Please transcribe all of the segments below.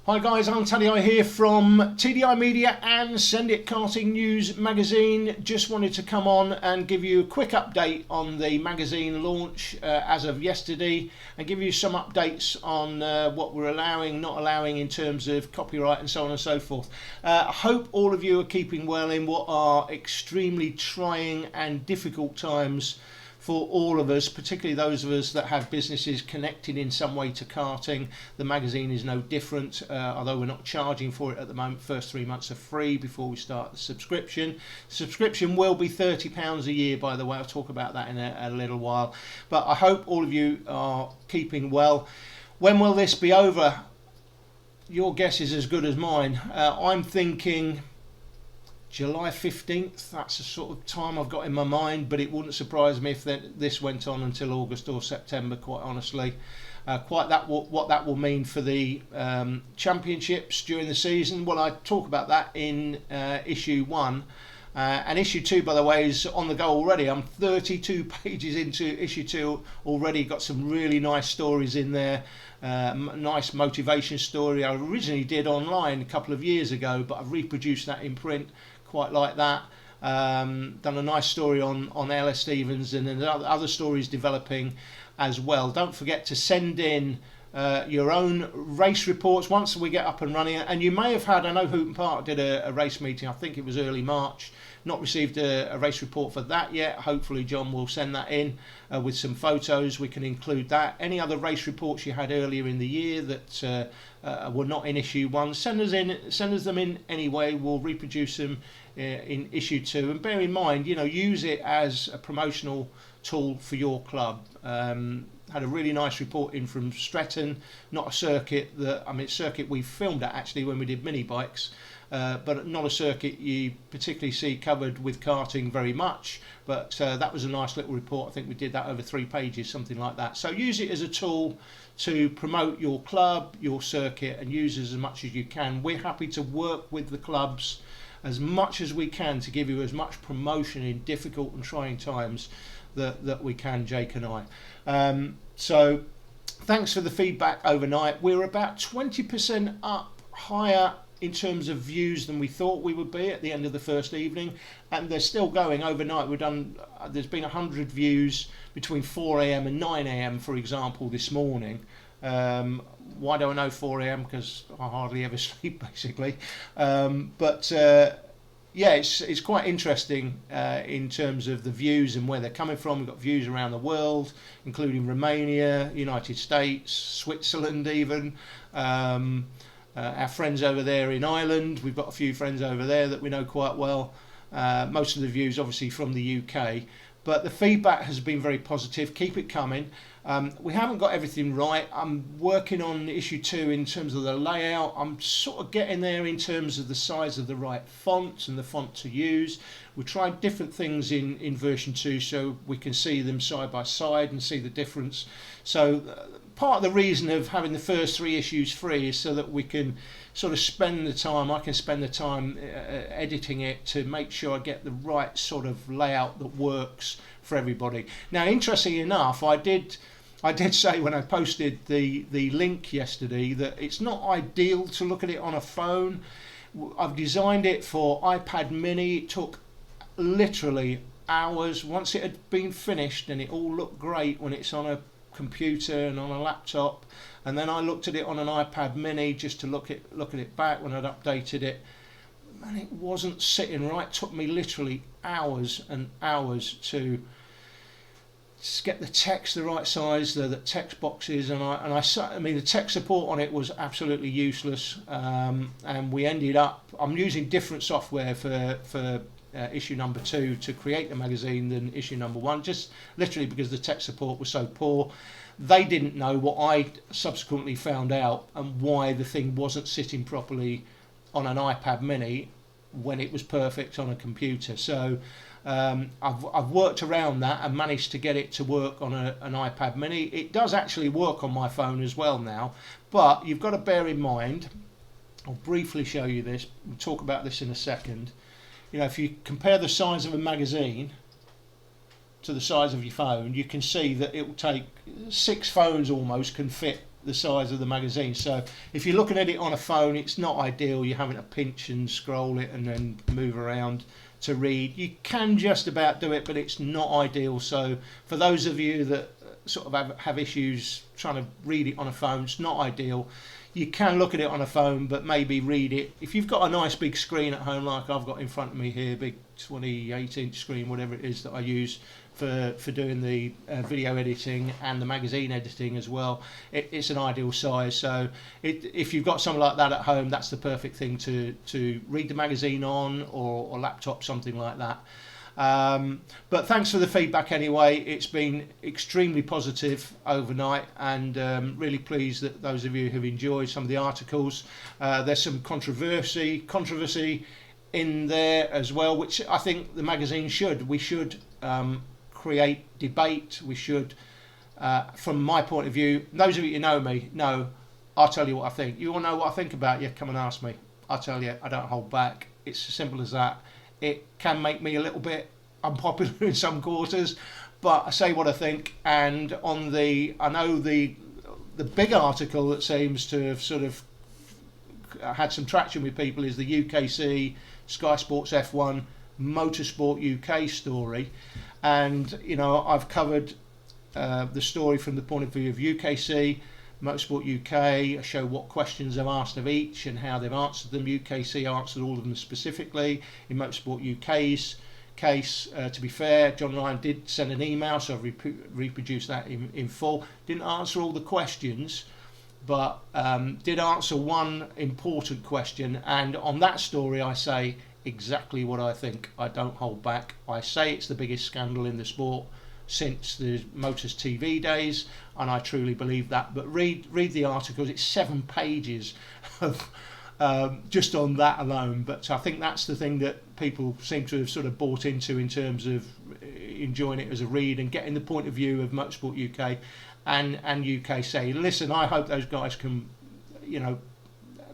Hi guys, I'm Taddy here from TDI Media and Send It Karting News magazine. Just wanted to come on and give you a quick update on the magazine launch as of yesterday and give you some updates on what we're allowing, not allowing in terms of copyright and so on and so forth. I hope all of you are keeping well in what are extremely trying and difficult times for all of us, particularly those of us that have businesses connected in some way to karting. The magazine is no different, although we're not charging for it at the moment. First 3 months are free before we start the subscription. Subscription will be £30 a year, by the way. I'll talk about that in a little while. But I hope all of you are keeping well. When will this be over? Your guess is as good as mine. I'm thinking July 15th, that's the sort of time I've got in my mind, but it wouldn't surprise me if this went on until August or September, quite honestly. What that will mean for the championships during the season, well, I talk about that in issue 1. And issue 2, by the way, is on the go already. I'm 32 pages into issue 2 already. Got some really nice stories in there. Nice motivation story I originally did online a couple of years ago, but I've reproduced that in print. Quite like that. Done a nice story on Ella Stevens, and then other stories developing as well. Don't forget to send in your own race reports once we get up and running. And you may have had, I know Hooton Park did a race meeting, I think it was early March. Not received a race report for that yet. Hopefully John will send that in with some photos. We can include that. Any other race reports you had earlier in the year that were not in issue 1, send us them in anyway. We'll reproduce them in issue 2. And bear in mind, use it as a promotional tool for your club. Had a really nice report in from Stretton, not a circuit circuit we filmed at actually when we did mini bikes. But not a circuit you particularly see covered with karting very much, but that was a nice little report. I think we did that over 3 pages, something like that. So use it as a tool to promote your club, your circuit, and use it as much as you can. We're happy to work with the clubs as much as we can to give you as much promotion in difficult and trying times that we can, Jake and I. So thanks for the feedback overnight. We're about 20% up higher in terms of views than we thought we would be at the end of the first evening, and they're still going overnight. There's been 100 views between 4 a.m. and 9 a.m. for example this morning. Why do I know 4 a.m? Because I hardly ever sleep basically, yeah, it's quite interesting in terms of the views and where they're coming from. We've got views around the world, including Romania, United States, Switzerland even. Our friends over there in Ireland, we've got a few friends over there that we know quite well. Most of the views obviously from the UK, but the feedback has been very positive. Keep it coming. We haven't got everything right. I'm working on issue 2 in terms of the layout. I'm sort of getting there in terms of the size of the right font and the font to use. We tried different things in version 2 so we can see them side by side and see the difference. So part of the reason of having the first 3 issues free is so that we can sort of spend the time, I can spend the time editing it to make sure I get the right sort of layout that works for everybody. Now, interestingly enough, I did say when I posted the link yesterday that it's not ideal to look at it on a phone. I've designed it for iPad mini. It took literally hours. Once it had been finished and it all looked great when it's on a computer and on a laptop, and then I looked at it on an iPad mini just to look at it back when I'd updated it, and it wasn't sitting right. It took me literally hours and hours to get the text the right size, the text boxes, and I mean the tech support on it was absolutely useless, and we ended up, I'm using different software for issue number 2 to create the magazine than issue number 1, just literally because the tech support was so poor. They didn't know what I subsequently found out and why the thing wasn't sitting properly on an iPad mini when it was perfect on a computer. So I've worked around that and managed to get it to work on an iPad mini. It does actually work on my phone as well now, but you've got to bear in mind, I'll briefly show you this, we'll talk about this in a second. If you compare the size of a magazine to the size of your phone, you can see that it will take 6 phones almost can fit the size of the magazine. So if you're looking at it on a phone, it's not ideal. You're having to pinch and scroll it and then move around to read. You can just about do it, but it's not ideal. So for those of you that sort of have issues trying to read it on a phone, it's not ideal. You can look at it on a phone, but maybe read it. If you've got a nice big screen at home, like I've got in front of me here, big 28-inch screen, whatever it is that I use for doing the video editing and the magazine editing as well, it's an ideal size. So if you've got something like that at home, that's the perfect thing to read the magazine on, or laptop, something like that. But thanks for the feedback anyway. It's been extremely positive overnight, and really pleased that those of you who've enjoyed some of the articles. There's some controversy in there as well, which I think the magazine should. We should create debate. We should, from my point of view, those of you who know me know I'll tell you what I think. You want to know what I think about you? Come and ask me. I'll tell you. I don't hold back. It's as simple as that. It can make me a little bit unpopular in some quarters, but I say what I think. And I know the big article that seems to have sort of had some traction with people is the UKC Sky Sports F1 Motorsport UK story. And I've covered the story from the point of view of UKC Motorsport UK. I show what questions I've asked of each and how they've answered them. UKC answered all of them specifically. In Motorsport UK's case, to be fair, John Ryan did send an email, so I've reproduced that in full. Didn't answer all the questions, but did answer one important question. And on that story, I say exactly what I think. I don't hold back. I say it's the biggest scandal in the sport since the Motors TV days, and I truly believe that. But read the articles. It's 7 pages of just on that alone. But I think that's the thing that people seem to have sort of bought into in terms of enjoying it as a read and getting the point of view of Motorsport UK and UKC. Listen, I hope those guys can,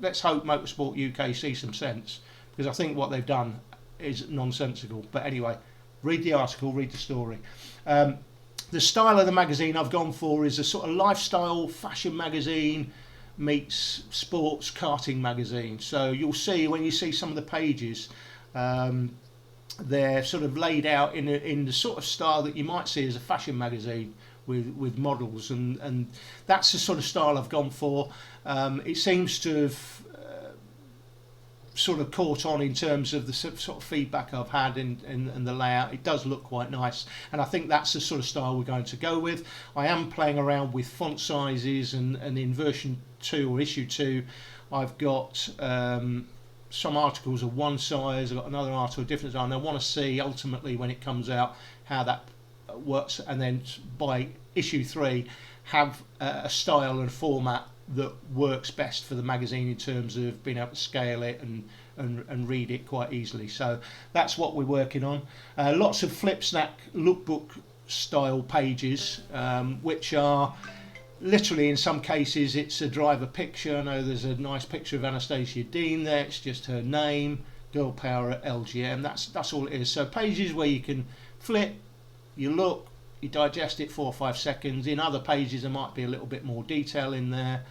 let's hope Motorsport UK see some sense, because I think what they've done is nonsensical. But anyway, read the article, read the story. The style of the magazine I've gone for is a sort of lifestyle fashion magazine meets sports karting magazine. So you'll see, when you see some of the pages, they're sort of laid out in the sort of style that you might see as a fashion magazine with models, and that's the sort of style I've gone for. It seems to have sort of caught on in terms of the sort of feedback I've had in the layout. It does look quite nice, and I think that's the sort of style we're going to go with. I am playing around with font sizes, and in version 2 or issue 2 I've got some articles of one size, I've got another article of different size, and I want to see ultimately when it comes out how that works, and then by issue 3 have a style and format that works best for the magazine in terms of being able to scale it and read it quite easily. So that's what we're working on. Lots of flip-snack lookbook style pages, which are literally, in some cases, it's a driver picture. I know there's a nice picture of Anastasia Dean there. It's just her name, Girl Power at LGM. That's all it is. So pages where you can flip, you look, you digest it 4 or 5 seconds. In other pages there might be a little bit more detail in there,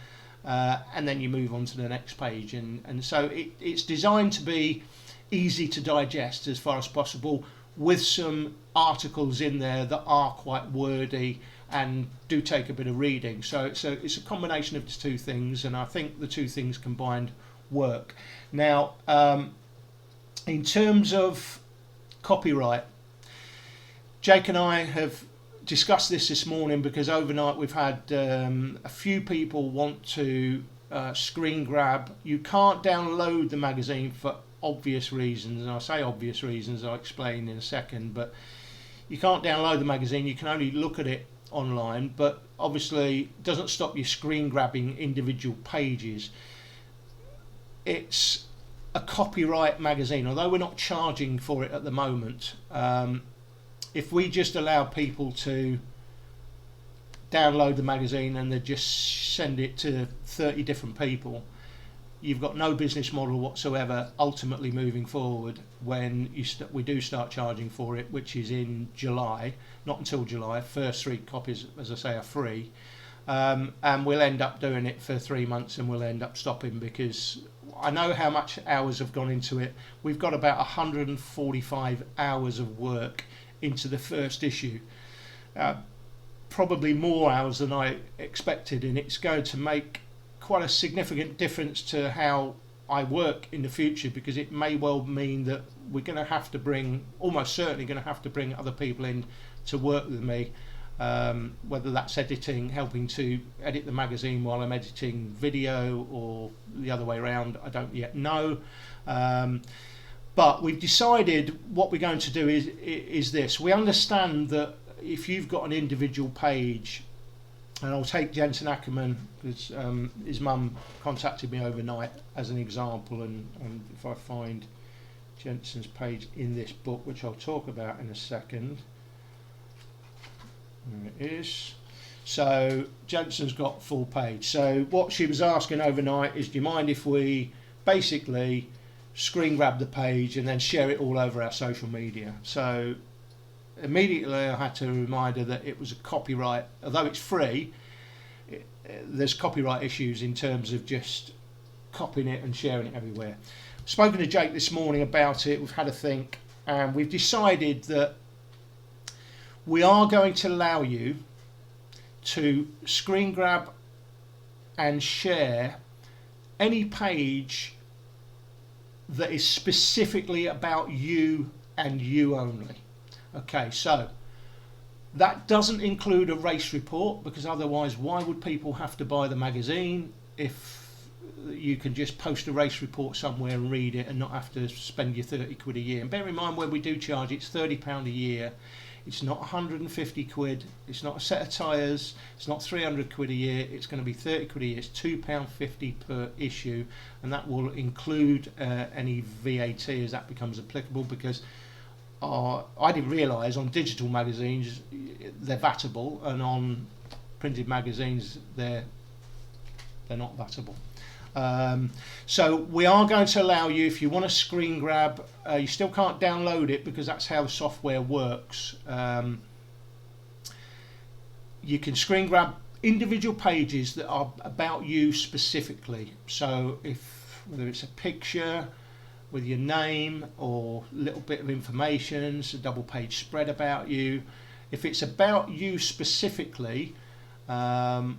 and then you move on to the next page, and so it's designed to be easy to digest as far as possible, with some articles in there that are quite wordy and do take a bit of reading. So it's a combination of the two things, and I think the two things combined work. Now, in terms of copyright, Jake and I have discussed this morning, because overnight we've had a few people want to screen grab. You can't download the magazine for obvious reasons, and I say obvious reasons, I'll explain in a second, but you can't download the magazine, you can only look at it online, but obviously it doesn't stop you screen grabbing individual pages. It's a copyright magazine, although we're not charging for it at the moment. If we just allow people to download the magazine and they just send it to 30 different people, you've got no business model whatsoever ultimately moving forward when we do start charging for it, which is in July. Not until July. First 3 copies, as I say, are free. and we'll end up doing it for 3 months and we'll end up stopping, because I know how much hours have gone into it. We've got about 145 hours of work into the first issue, probably more hours than I expected, and it's going to make quite a significant difference to how I work in the future, because it may well mean that we're going to have to bring, almost certainly going to have to bring other people in to work with me, whether that's editing, helping to edit the magazine while I'm editing video, or the other way around, I don't yet know. But we've decided what we're going to do is this. We understand that if you've got an individual page, and I'll take Jensen Ackerman, because his mum contacted me overnight as an example, and if I find Jensen's page in this book, which I'll talk about in a second. There it is. So Jensen's got full page. So what she was asking overnight is, do you mind if we basically screen grab the page and then share it all over our social media? So immediately I had to remind her that it was a copyright, although it's free, there's copyright issues in terms of just copying it and sharing it everywhere. Spoken to Jake this morning about it, we've had a think, and we've decided that we are going to allow you to screen grab and share any page that is specifically about you and you only. Okay, so that doesn't include a race report, because otherwise why would people have to buy the magazine if you can just post a race report somewhere and read it and not have to spend your 30 quid a year? And bear in mind, when we do charge, it's £30 a year. It's not 150 quid, it's not a set of tyres, it's not 300 quid a year, it's going to be 30 quid a year. It's £2.50 per issue, and that will include any VAT as that becomes applicable, because I didn't realise on digital magazines they're vatable, and on printed magazines they're not vatable. So we are going to allow you, if you want to screen grab, you still can't download it because that's how the software works. You can screen grab individual pages that are about you specifically. So whether it's a picture with your name or a little bit of information, it's a double page spread about you. If it's about you specifically, or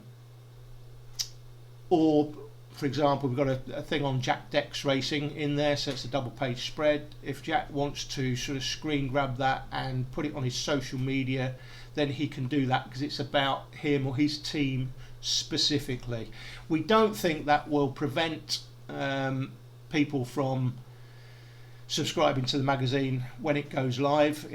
for example, we've got a thing on Jack Dex Racing in there, so it's a double page spread. If Jack wants to sort of screen grab that and put it on his social media, then he can do that, because it's about him or his team specifically. We don't think that will prevent people from subscribing to the magazine when it goes live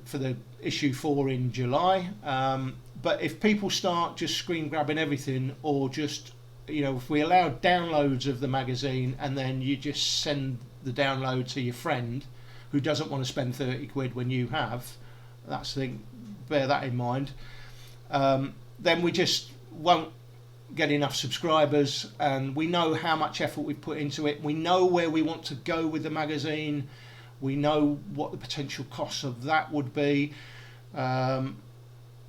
for the issue 4 in July. But if people start just screen grabbing everything, or just, if we allow downloads of the magazine and then you just send the download to your friend who doesn't want to spend 30 quid when you have, bear that in mind, then we just won't get enough subscribers. And we know how much effort we've put into it. We know where we want to go with the magazine. We know what the potential costs of that would be.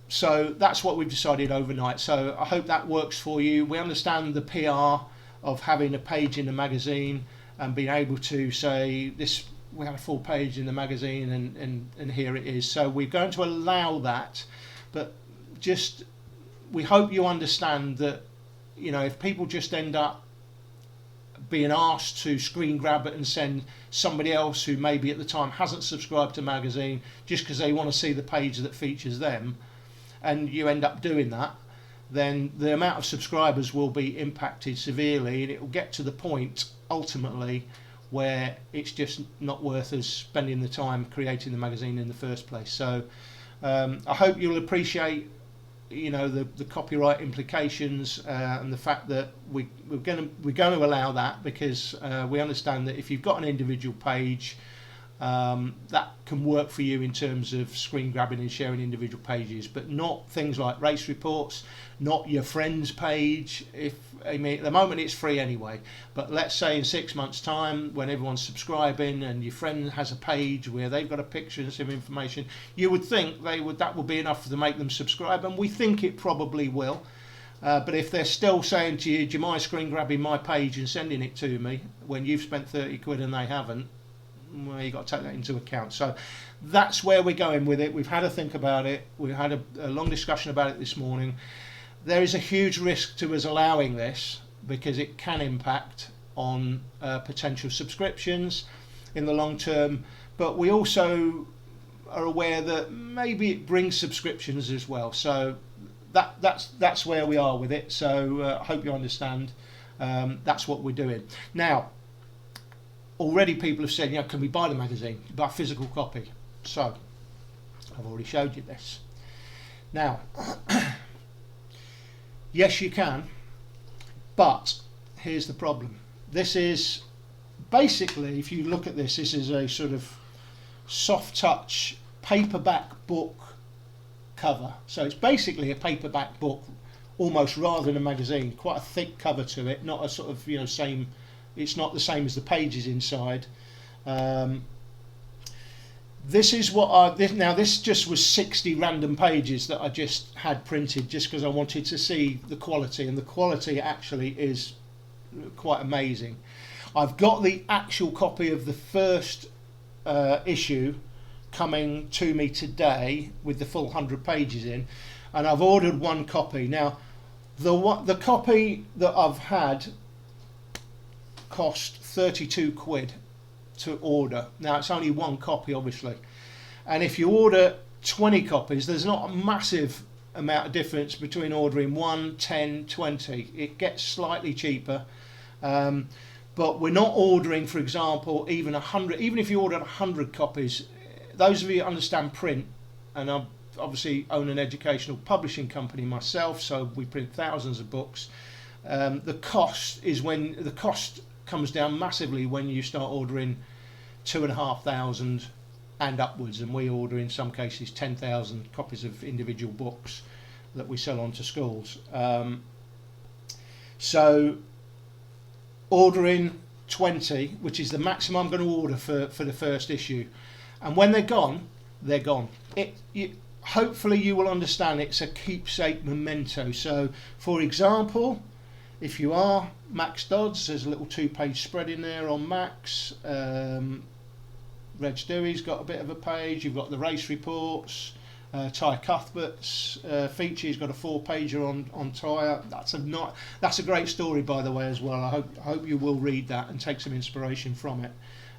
So that's what we've decided overnight. So I hope that works for you. We understand the PR of having a page in the magazine and being able to say, this, we had a full page in the magazine and here it is. So we're going to allow that, but just, we hope you understand that, if people just end up being asked to screen grab it and send somebody else who maybe at the time hasn't subscribed to the magazine just because they want to see the page that features them, and you end up doing that, then the amount of subscribers will be impacted severely, and it will get to the point ultimately where it's just not worth us spending the time creating the magazine in the first place. So I hope you'll appreciate the copyright implications, and the fact that we're going to allow that, because we understand that if you've got an individual page, that can work for you in terms of screen grabbing and sharing individual pages, but not things like race reports, not your friend's page. At the moment it's free anyway, but let's say in 6 months' time, when everyone's subscribing and your friend has a page where they've got a picture and some information, you would think that would be enough to make them subscribe, and we think it probably will. But if they're still saying to you, do you mind screen grabbing my page and sending it to me, when you've spent 30 quid and they haven't, well, you've got to take that into account. So that's where we're going with it. We've had a think about it. We've had a long discussion about it this morning. There is a huge risk to us allowing this because it can impact on potential subscriptions in the long term. But we also are aware that maybe it brings subscriptions as well. So that's where we are with it. So I hope you understand. That's what we're doing now. Already people have said, you know, can we buy the magazine, buy a physical copy? So I've already showed you this. Now, yes, you can, but here's the problem. This is basically, if you look at this, this is a sort of soft touch paperback book cover. So it's basically a paperback book almost, rather than a magazine. Quite a thick cover to it, not a sort of, you know, same, it's not the same as the pages inside. This is what this just was 60 random pages that I just had printed just because I wanted to see the quality, and the quality actually is quite amazing. I've got the actual copy of the first issue coming to me today with the full 100 pages in, and I've ordered one copy. Now the copy that I've had cost 32 quid to order. Now it's only one copy obviously, and if you order 20 copies there's not a massive amount of difference between ordering 1, 10, 20. It gets slightly cheaper, but we're not ordering, for example, even 100. Even if you ordered 100 copies, those of you who understand print, and I obviously own an educational publishing company myself, so we print thousands of books. The cost comes down massively when you start ordering 2,500 and upwards, and we order in some cases 10,000 copies of individual books that we sell on to schools. So ordering 20, which is the maximum I'm going to order for the first issue, and when they're gone, they're gone. Hopefully you will understand it's a keepsake memento. So for example, if you are Max Dodds, there's a little 2-page spread in there on Max. Reg Dewey's got a bit of a page. You've got the race reports. Ty Cuthbert's feature, he's got a 4-pager on tyre. That's a great story, by the way, as well. I hope you will read that and take some inspiration from it.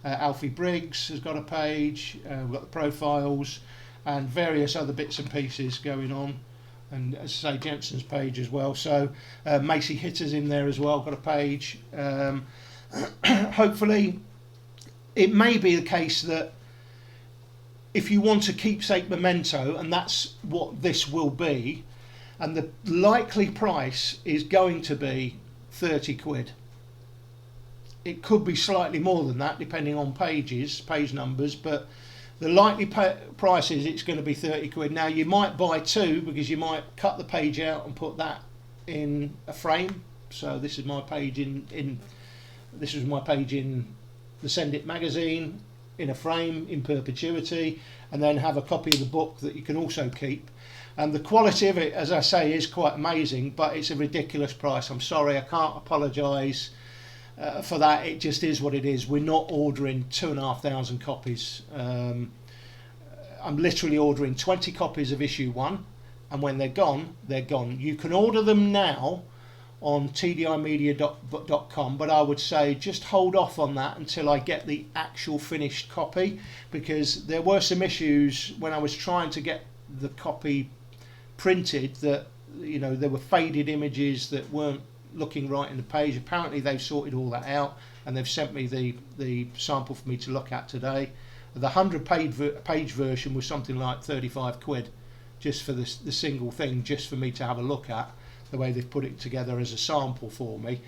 Alfie Briggs has got a page. We've got the profiles and various other bits and pieces going on, and as I say, Jensen's page as well. So Macy Hitter's in there as well, got a page. Hopefully it may be the case that if you want a keepsake memento, and that's what this will be, and the likely price is going to be 30 quid. It could be slightly more than that depending on page numbers, but the likely price is it's going to be 30 quid. Now you might buy two because you might cut the page out and put that in a frame. So this is my page this was my page in the Send It magazine, in a frame in perpetuity, and then have a copy of the book that you can also keep. And the quality of it, as I say, is quite amazing, but it's a ridiculous price. I'm sorry, I can't apologise for that. It just is what it is. We're not ordering 2,500 copies. I'm literally ordering 20 copies of issue 1, and when they're gone, they're gone. You can order them now on tdimedia.com, but I would say just hold off on that until I get the actual finished copy, because there were some issues when I was trying to get the copy printed that, you know, there were faded images that weren't looking right in the page. Apparently they've sorted all that out and they've sent me the sample for me to look at today. The 100-page version was something like 35 quid just for the single thing, just for me to have a look at the way they've put it together as a sample for me.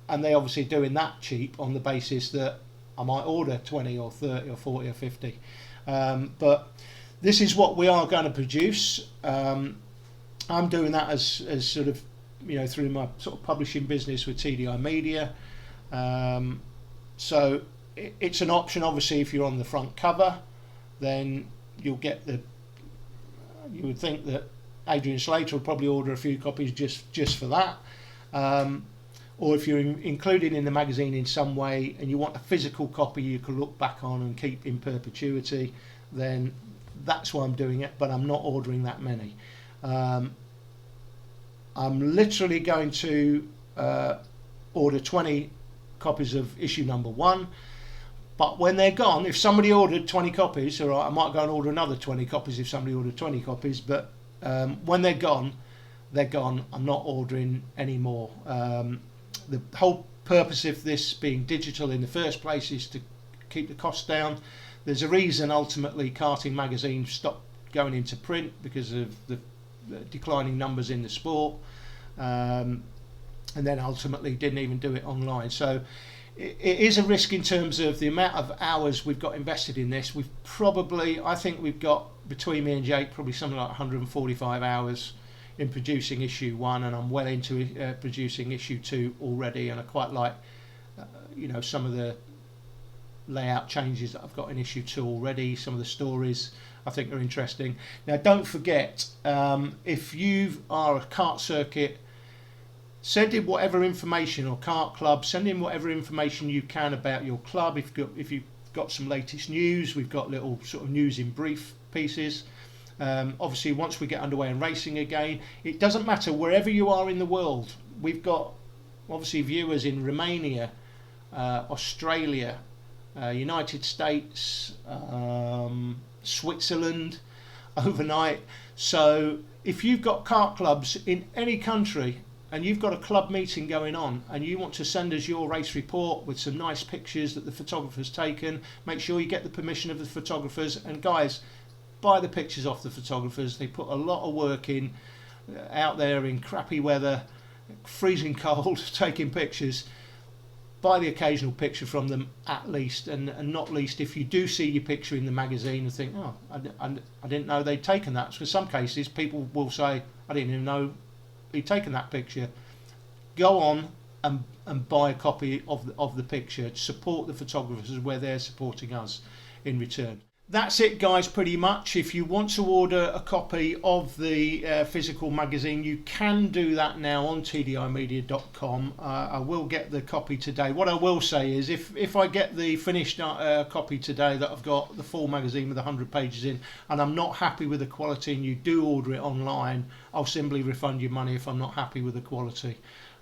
And they obviously doing that cheap on the basis that I might order 20 or 30 or 40 or 50. But this is what we are going to produce. I'm doing that as sort of, you know, through my sort of publishing business with TDI Media. So it's an option. Obviously, if you're on the front cover, then you'll get you would think that Adrian Slater will probably order a few copies just for that. Or if you're included in the magazine in some way and you want a physical copy you can look back on and keep in perpetuity, then that's why I'm doing it, but I'm not ordering that many. I'm literally going to order 20 copies of issue number 1, but when they're gone, if somebody ordered 20 copies, all right, I might go and order another 20 copies if somebody ordered 20 copies, but when they're gone, they're gone. I'm not ordering any more. The whole purpose of this being digital in the first place is to keep the costs down. There's a reason ultimately Karting magazine stopped going into print, because of the declining numbers in the sport, and then ultimately didn't even do it online. So it is a risk in terms of the amount of hours we've got invested in this. I think we've got, between me and Jake, probably something like 145 hours in producing issue 1, and I'm well into producing issue 2 already, and I quite like some of the layout changes that I've got in issue 2 already. Some of the stories I think are interesting. Now don't forget, if you are a kart circuit, send in whatever information, or kart club, send in whatever information you can about your club. If you've got some latest news, we've got little sort of news in brief pieces. Obviously once we get underway in racing again, it doesn't matter wherever you are in the world. We've got obviously viewers in Romania, Australia, United States, Switzerland overnight. So if you've got kart clubs in any country and you've got a club meeting going on and you want to send us your race report with some nice pictures that the photographer's taken, make sure you get the permission of the photographers. And guys, buy the pictures off the photographers. They put a lot of work in, out there in crappy weather, freezing cold, taking pictures. Buy the occasional picture from them at least, and not least if you do see your picture in the magazine and think, oh, I didn't know they'd taken that. So in some cases people will say, I didn't even know he'd taken that picture. Go on and buy a copy of the picture. Support the photographers where they're supporting us in return. That's it, guys, pretty much. If you want to order a copy of the physical magazine, you can do that now on tdimedia.com. I will get the copy today. What I will say is, if I get the finished copy today, that I've got the full magazine with 100 pages in, and I'm not happy with the quality and you do order it online, I'll simply refund your money if I'm not happy with the quality.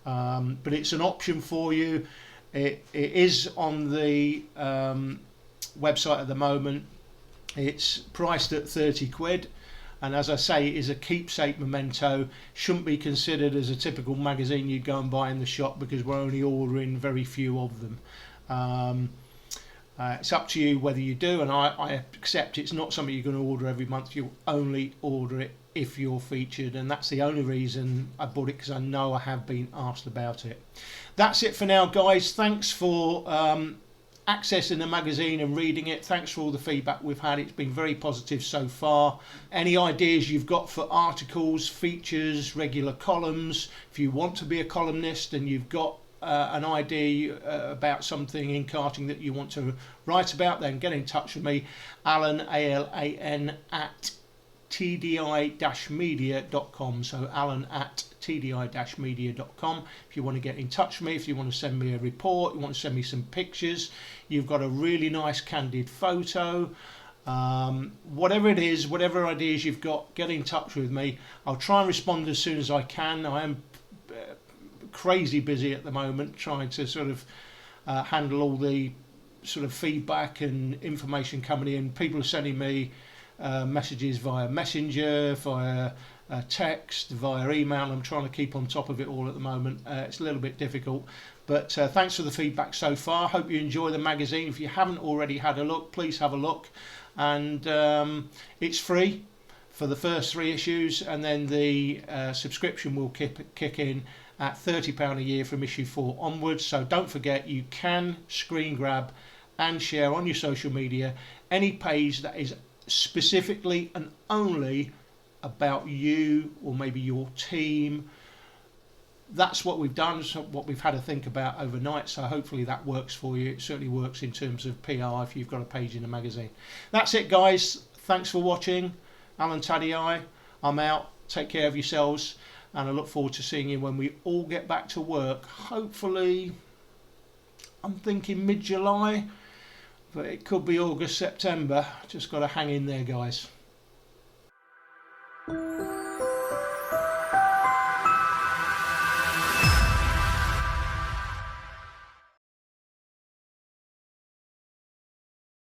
But it's an option for you. It is on the website at the moment. It's priced at 30 quid, and as I say, it is a keepsake memento. Shouldn't be considered as a typical magazine you'd go and buy in the shop, because we're only ordering very few of them. It's up to you whether you do, and I accept it's not something you're going to order every month. You'll only order it if you're featured, and that's the only reason I bought it, because I know I have been asked about it. That's it for now, guys. Thanks for accessing the magazine and reading it. Thanks for all the feedback we've had. It's been very positive so far. Any ideas you've got for articles, features, regular columns, if you want to be a columnist and you've got an idea about something in karting that you want to write about, then get in touch with me, Alan, ALAN, at tdi-media.com. So Alan at tdi-media.com. If you want to get in touch with me, if you want to send me a report, you want to send me some pictures, you've got a really nice candid photo, whatever it is, whatever ideas you've got, get in touch with me. I'll try and respond as soon as I can. I am crazy busy at the moment trying to sort of handle all the sort of feedback and information coming in. People are sending me messages via Messenger, via text, via email. I'm trying to keep on top of it all at the moment. It's a little bit difficult, but thanks for the feedback so far. Hope you enjoy the magazine. If you haven't already had a look, please have a look, and it's free for the first 3 issues, and then the subscription will kick in at £30 a year from issue 4 onwards. So don't forget, you can screen grab and share on your social media any page that is specifically and only about you or maybe your team. That's what we've done, so what we've had to think about overnight, so hopefully that works for you. It certainly works in terms of PR if you've got a page in a magazine. That's it, guys. Thanks for watching. Alan Taddei, I'm out. take care of yourselves, and I look forward to seeing you when we all get back to work. Hopefully, I'm thinking mid-July, but it could be August, September. Just got to hang in there, guys.